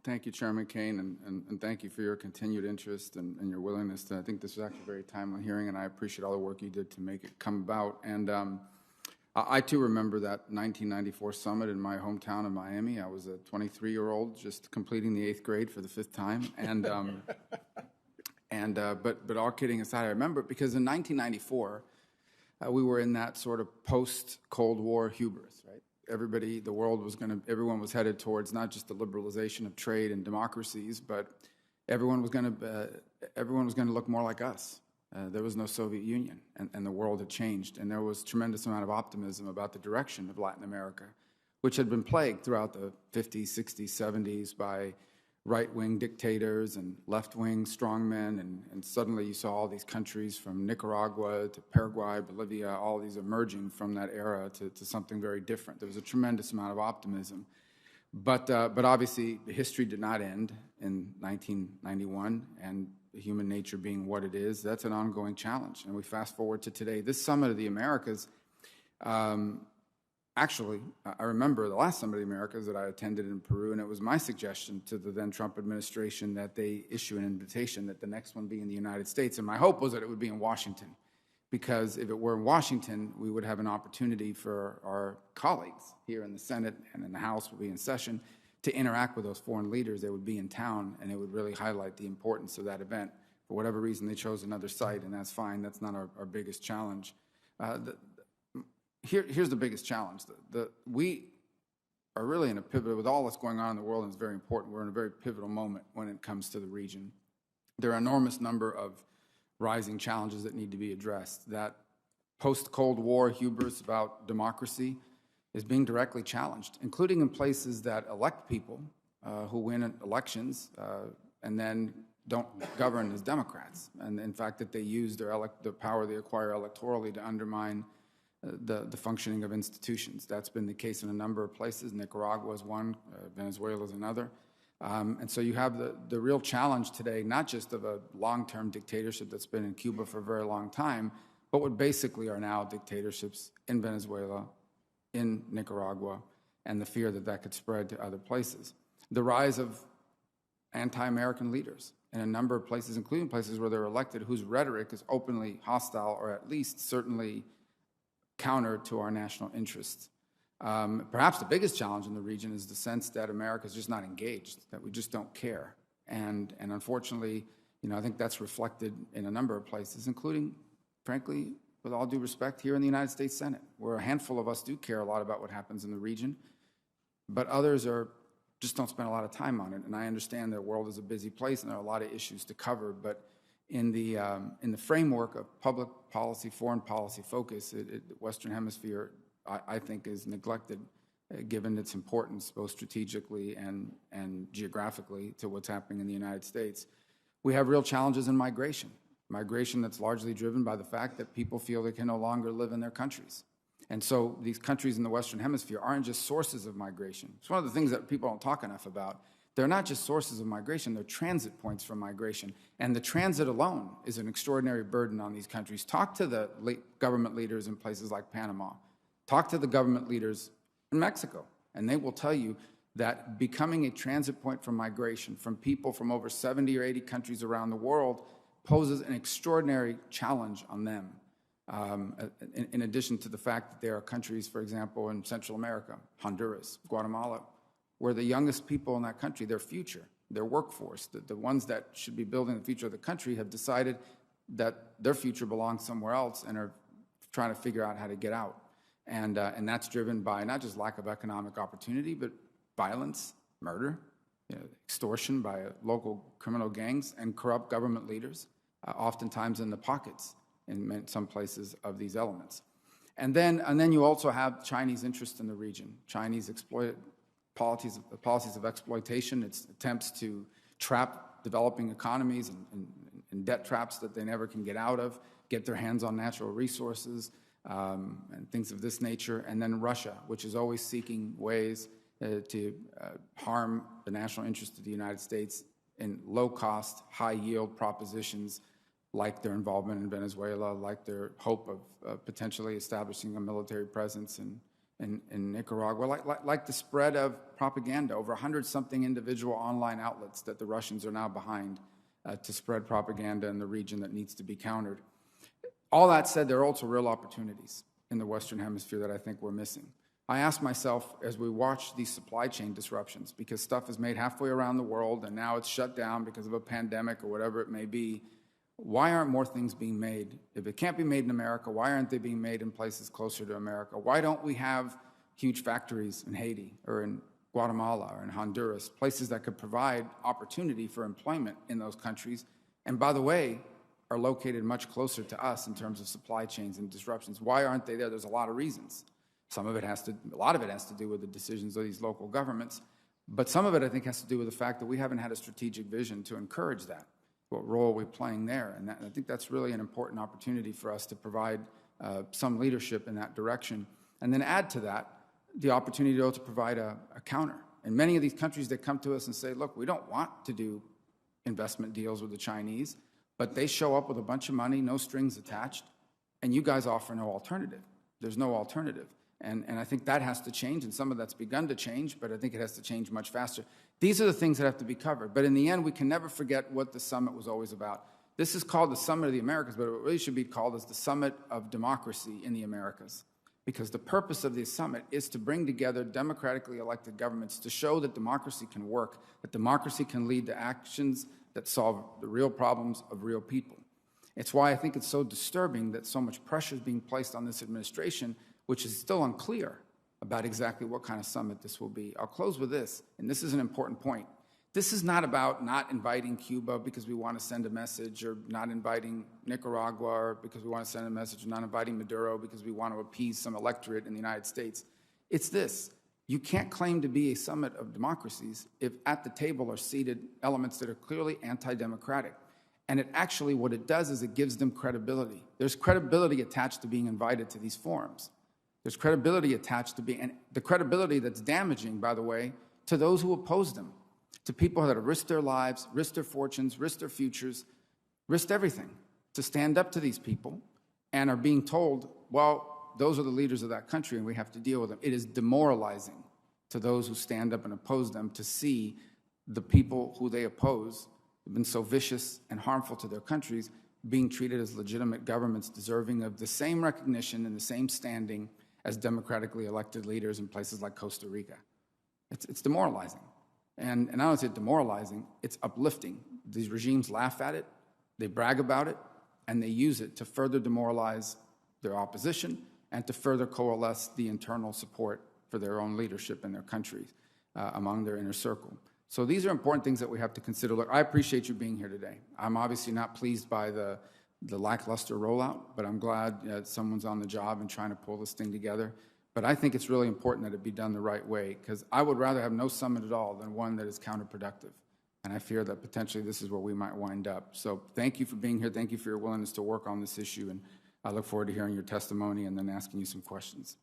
Thank you, Chairman Kane, and thank you for your continued interest and your willingness. I think this was actually a very timely hearing, and I appreciate all the work you did to make it come about. And I, too, remember that 1994 summit in my hometown of Miami. I was a 23-year-old just completing the 8th grade for the 5th time. And but all kidding aside, I remember it because in 1994, we were in that sort of post-Cold War hubris, right? Everyone was headed towards not just the liberalization of trade and democracies, but everyone was going to look more like us. There was no Soviet Union, and the world had changed, and there was tremendous amount of optimism about the direction of Latin America, which had been plagued throughout the 50s, 60s, 70s by right-wing dictators and left-wing strongmen, and suddenly you saw all these countries from Nicaragua to Paraguay, Bolivia, all these emerging from that era to something very different. There was a tremendous amount of optimism. But obviously, history did not end in 1991, and human nature being what it is, that's an ongoing challenge. And we fast forward to today. This Summit of the Americas, actually, I remember the last Summit of the Americas that I attended in Peru, and it was my suggestion to the then Trump administration that they issue an invitation that the next one be in the United States. And my hope was that it would be in Washington, because if it were in Washington, we would have an opportunity for our colleagues here in the Senate and in the House, will be in session, to interact with those foreign leaders. They would be in town, and it would really highlight the importance of that event. For whatever reason, they chose another site, and that's fine. That's not our biggest challenge. Here's the biggest challenge. We are really in a pivotal, with all that's going on in the world, and it's very important, we're in a very pivotal moment when it comes to the region. There are an enormous number of rising challenges that need to be addressed. That post-Cold War hubris about democracy is being directly challenged, including in places that elect people who win elections and then don't govern as Democrats. And in fact, that they use the power they acquire electorally to undermine the functioning of institutions. That's been the case in a number of places. Nicaragua is one, Venezuela is another. And so you have the real challenge today, not just of a long-term dictatorship that's been in Cuba for a very long time, but what basically are now dictatorships in Venezuela, in Nicaragua, and the fear that that could spread to other places. The rise of anti-American leaders in a number of places, including places where they're elected, whose rhetoric is openly hostile or at least certainly counter to our national interests. Perhaps the biggest challenge in the region is the sense that America is just not engaged, that we just don't care. And unfortunately, I think that's reflected in a number of places, including, frankly, with all due respect, here in the United States Senate, where a handful of us do care a lot about what happens in the region, but others just don't spend a lot of time on it. And I understand the world is a busy place and there are a lot of issues to cover, but in the framework of public policy, foreign policy focus, the Western Hemisphere, I think, is neglected, given its importance both strategically and geographically to what's happening in the United States. We have real challenges in migration that's largely driven by the fact that people feel they can no longer live in their countries. And so these countries in the Western Hemisphere aren't just sources of migration. It's one of the things that people don't talk enough about. They're not just sources of migration, they're transit points for migration. And the transit alone is an extraordinary burden on these countries. Talk to the government leaders in places like Panama. Talk to the government leaders in Mexico, and they will tell you that becoming a transit point for migration from people from over 70 or 80 countries around the world poses an extraordinary challenge on them. In addition to the fact that there are countries, for example, in Central America, Honduras, Guatemala, where the youngest people in that country, their future, their workforce, the ones that should be building the future of the country, have decided that their future belongs somewhere else and are trying to figure out how to get out. And that's driven by not just lack of economic opportunity, but violence, murder, extortion by local criminal gangs, and corrupt government leaders, oftentimes in the pockets in some places of these elements. And then you also have Chinese interest in the region. Chinese policies of exploitation, its attempts to trap developing economies in debt traps that they never can get out of, get their hands on natural resources, and things of this nature. And then Russia, which is always seeking ways to harm the national interest of the United States in low-cost, high-yield propositions like their involvement in Venezuela, like their hope of potentially establishing a military presence in Nicaragua, like the spread of propaganda, over 100-something individual online outlets that the Russians are now behind to spread propaganda in the region that needs to be countered. All that said, there are also real opportunities in the Western Hemisphere that I think we're missing. I ask myself, as we watch these supply chain disruptions, because stuff is made halfway around the world and now it's shut down because of a pandemic or whatever it may be, why aren't more things being made? If it can't be made in America, why aren't they being made in places closer to America? Why don't we have huge factories in Haiti or in Guatemala or in Honduras, places that could provide opportunity for employment in those countries, and by the way, are located much closer to us in terms of supply chains and disruptions? Why aren't they there? There's a lot of reasons. A lot of it has to do with the decisions of these local governments, but some of it, I think, has to do with the fact that we haven't had a strategic vision to encourage that. What role are we playing there? And I think that's really an important opportunity for us to provide some leadership in that direction. And then add to that the opportunity to provide a counter. In many of these countries, they come to us and say, look, we don't want to do investment deals with the Chinese, but they show up with a bunch of money, no strings attached, and you guys offer no alternative. There's no alternative. And I think that has to change, and some of that's begun to change, but I think it has to change much faster. These are the things that have to be covered. But in the end, we can never forget what the summit was always about. This is called the Summit of the Americas, but it really should be called as the Summit of Democracy in the Americas, because the purpose of this summit is to bring together democratically elected governments to show that democracy can work, that democracy can lead to actions that solve the real problems of real people. It's why I think it's so disturbing that so much pressure is being placed on this administration, which is still unclear about exactly what kind of summit this will be. I'll close with this, and this is an important point. This is not about not inviting Cuba because we want to send a message, or not inviting Nicaragua because we want to send a message, or not inviting Maduro because we want to appease some electorate in the United States. It's this. You can't claim to be a summit of democracies if at the table are seated elements that are clearly anti-democratic. And it actually, what it does is it gives them credibility. There's credibility attached to being invited to these forums. There's credibility attached to being, and the credibility that's damaging, by the way, to those who oppose them, to people that have risked their lives, risked their fortunes, risked their futures, risked everything to stand up to these people, and are being told, well, those are the leaders of that country and we have to deal with them. It is demoralizing to those who stand up and oppose them to see the people who they oppose have been so vicious and harmful to their countries being treated as legitimate governments deserving of the same recognition and the same standing as democratically elected leaders in places like Costa Rica. It's demoralizing. And I don't say demoralizing, it's uplifting. These regimes laugh at it, they brag about it, and they use it to further demoralize their opposition and to further coalesce the internal support for their own leadership in their countries among their inner circle. So these are important things that we have to consider. Look, I appreciate you being here today. I'm obviously not pleased by the lackluster rollout, but I'm glad someone's on the job and trying to pull this thing together. But I think it's really important that it be done the right way, because I would rather have no summit at all than one that is counterproductive. And I fear that potentially this is where we might wind up. So thank you for being here. Thank you for your willingness to work on this issue. And I look forward to hearing your testimony and then asking you some questions.